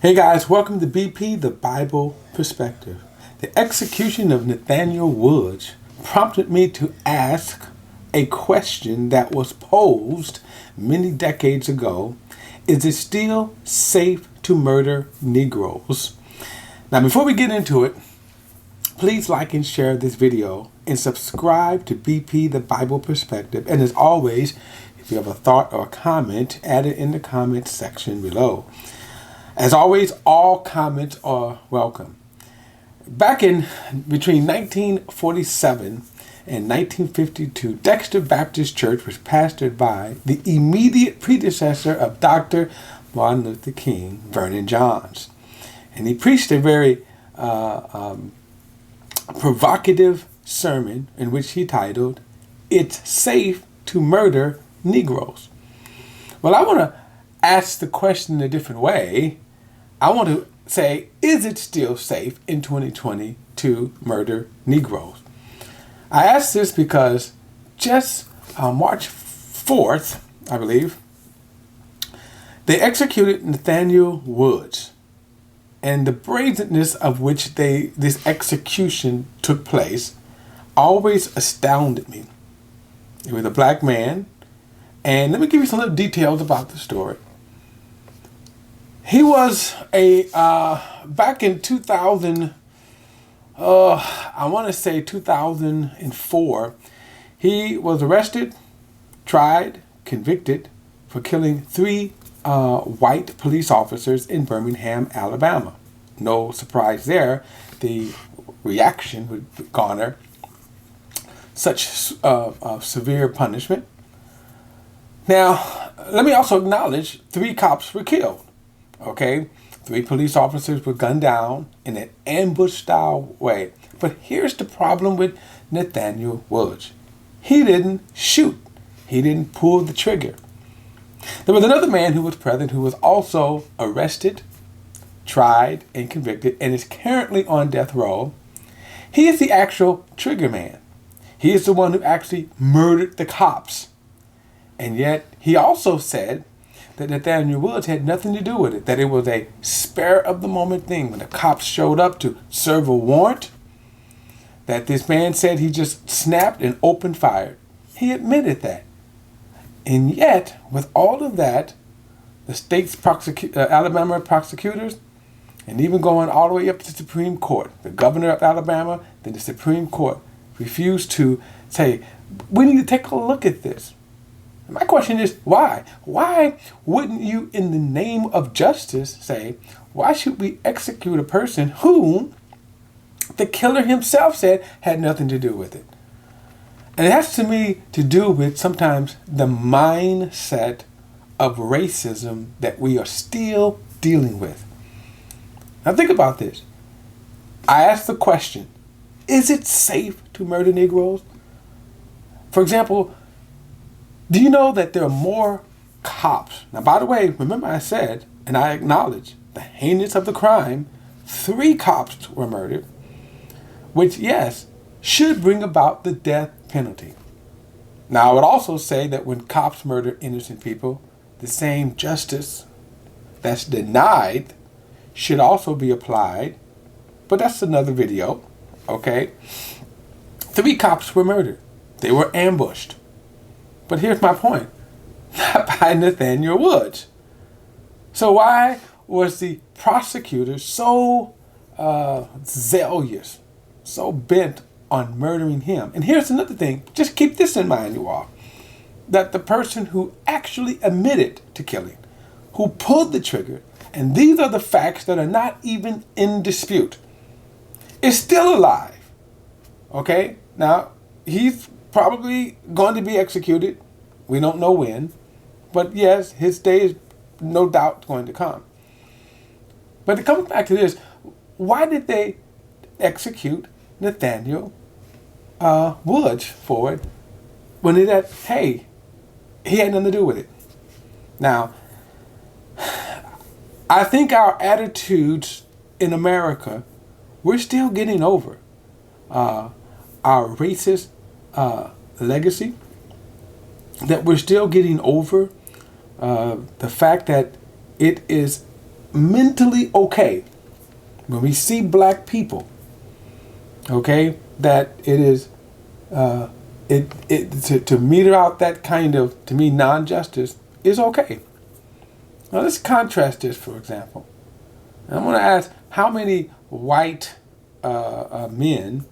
Hey guys, welcome to BP, the Bible Perspective. The execution of Nathaniel Woods prompted me to ask a question that was posed many decades ago. Is it still safe to murder Negroes? Now, before we get into it, please like and share this video and subscribe to BP, the Bible Perspective. And as always, if you have a thought or a comment, add it in the comment section below. As always, all comments are welcome. Back in between 1947 and 1952, Dexter Baptist Church was pastored by the immediate predecessor of Dr. Martin Luther King, Vernon Johns. And he preached a very provocative sermon in which he titled, "It's Safe to Murder Negroes." Well, I want to ask the question in a different way. I want to say, is it still safe in 2020 to murder Negroes? I ask this because just March 4th, I believe, they executed Nathaniel Woods. And the brazenness of which this execution took place always astounded me. It was a black man. And let me give you some little details about the story. He was back in 2000, I want to say 2004, he was arrested, tried, convicted for killing three white police officers in Birmingham, Alabama. No surprise there, the reaction would garner such severe punishment. Now, let me also acknowledge 3 cops were killed. Okay, 3 police officers were gunned down in an ambush-style way. But here's the problem with Nathaniel Woods. He didn't shoot. He didn't pull the trigger. There was another man who was present who was also arrested, tried, and convicted, and is currently on death row. He is the actual trigger man. He is the one who actually murdered the cops. And yet, he also said that Nathaniel Woods had nothing to do with it, that it was a spur-of-the-moment thing. When the cops showed up to serve a warrant, that this man said he just snapped and opened fire. He admitted that. And yet, with all of that, the state's Alabama prosecutors, and even going all the way up to the Supreme Court, the governor of Alabama, then the Supreme Court, refused to say, we need to take a look at this. My question is, why? Why wouldn't you, in the name of justice, say, why should we execute a person who the killer himself said had nothing to do with it? And it has to me to do with sometimes the mindset of racism that we are still dealing with. Now think about this. I asked the question, is it safe to murder Negroes? For example, do you know that there are more cops? Now, by the way, remember I said, and I acknowledge, the heinous of the crime, 3 cops were murdered, which, yes, should bring about the death penalty. Now, I would also say that when cops murder innocent people, the same justice that's denied should also be applied. But that's another video, okay? 3 cops were murdered. They were ambushed. But here's my point. Not by Nathaniel Woods. So why was the prosecutor so zealous, so bent on murdering him? And here's another thing. Just keep this in mind, you all. That the person who actually admitted to killing, who pulled the trigger, and these are the facts that are not even in dispute, is still alive. Okay? Now, he's probably going to be executed. We don't know when. But yes, his day is no doubt going to come. But it comes back to this. Why did they execute Nathaniel Woods for it when he said, hey, he had nothing to do with it? Now, I think our attitudes in America, we're still getting over our racist legacy, that we're still getting over the fact that it is mentally okay when we see black people, okay, that it is to meter out that kind of, to me, non-justice is okay. Now let's contrast this, for example. I'm going to ask, how many white men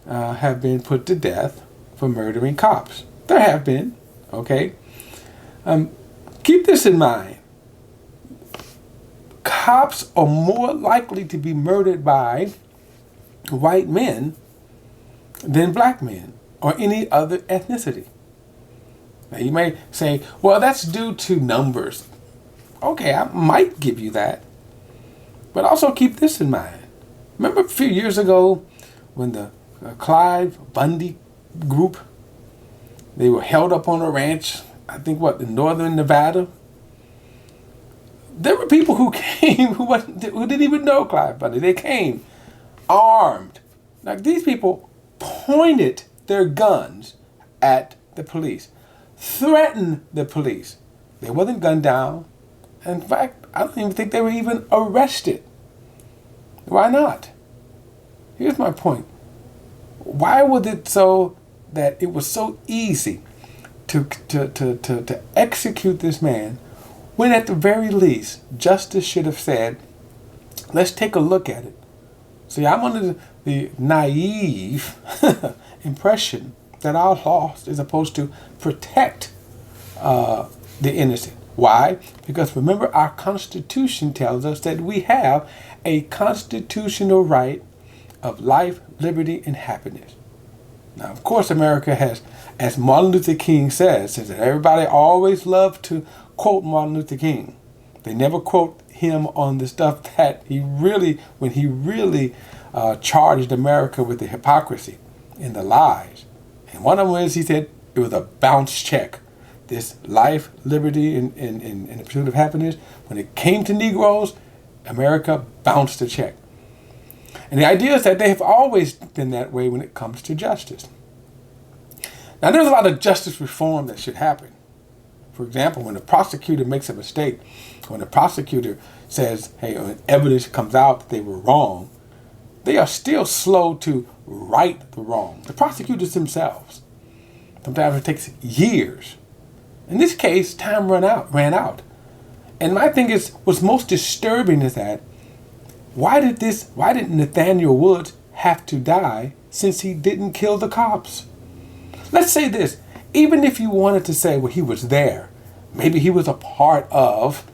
have been put to death for murdering cops? There have been, okay? Keep this in mind. Cops are more likely to be murdered by white men than black men or any other ethnicity. Now you may say, well, that's due to numbers. Okay, I might give you that. But also keep this in mind. Remember a few years ago when the Clive Bundy group, they were held up on a ranch, I think in northern Nevada? There were people who came who didn't even know Clive Bundy. They came armed. Now these people pointed their guns at the police, threatened the police. They wasn't gunned down. In fact, I don't even think they were even arrested. Why not? Here's my point. Why was it so that it was so easy to execute this man when at the very least justice should have said, let's take a look at it. See, I'm under the naive impression that our law is supposed to protect the innocent. Why? Because remember, our Constitution tells us that we have a constitutional right of life, liberty, and happiness. Now, of course, America has, as Martin Luther King says that everybody always loved to quote Martin Luther King. They never quote him on the stuff that when he really charged America with the hypocrisy and the lies. And one of them is, he said it was a bounce check. This life, liberty, and the pursuit of happiness, when it came to Negroes, America bounced the check. And the idea is that they have always been that way when it comes to justice. Now, there's a lot of justice reform that should happen. For example, when the prosecutor makes a mistake, when the prosecutor says, hey, when evidence comes out that they were wrong, they are still slow to right the wrong. The prosecutors themselves. Sometimes it takes years. In this case, time ran out. And my thing is, what's most disturbing is that why did Nathaniel Woods have to die since he didn't kill the cops? Let's say this, even if you wanted to say, well, he was there, maybe he was a part of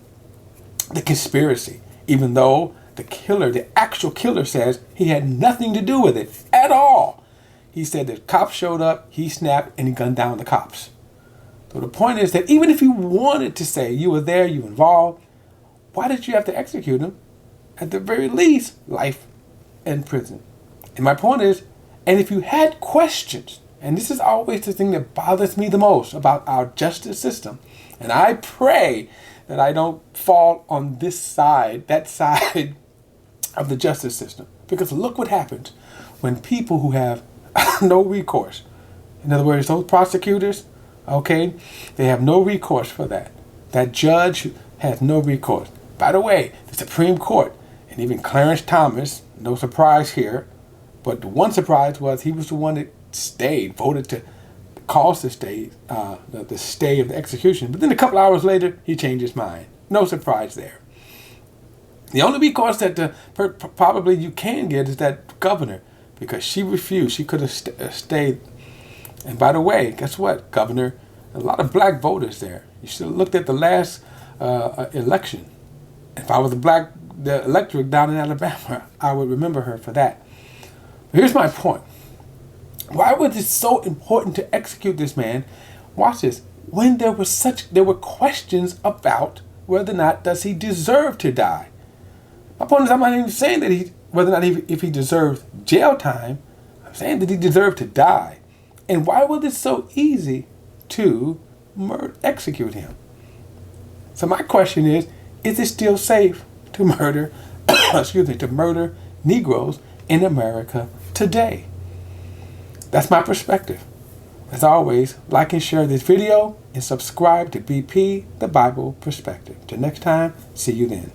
the conspiracy, even though the actual killer says he had nothing to do with it at all. He said that cops showed up, he snapped, and he gunned down the cops. So the point is that even if you wanted to say you were there, you were involved, why did you have to execute him? At the very least, life in prison. And my point is, and if you had questions, and this is always the thing that bothers me the most about our justice system, and I pray that I don't fall on that side of the justice system. Because look what happens when people who have no recourse, in other words, those prosecutors, okay, they have no recourse for that. That judge has no recourse. By the way, the Supreme Court, and even Clarence Thomas, no surprise here, but the one surprise was he was the one that voted to cause the stay of the execution. But then a couple hours later, he changed his mind. No surprise there. The only recourse that probably you can get is that governor, because she refused. She could have stayed. And by the way, guess what, Governor? A lot of black voters there. You should have looked at the last election. If I was the electorate down in Alabama, I would remember her for that. But here's my point. Why was it so important to execute this man? Watch this. When there were questions about whether or not does he deserve to die. My point is, I'm not even saying that whether or not if he deserves jail time. I'm saying that he deserved to die. And why was it so easy to execute him? So my question is it still safe to murder, to murder Negroes in America today? That's my perspective. As always, like and share this video and subscribe to BP, the Bible Perspective. Till next time, see you then.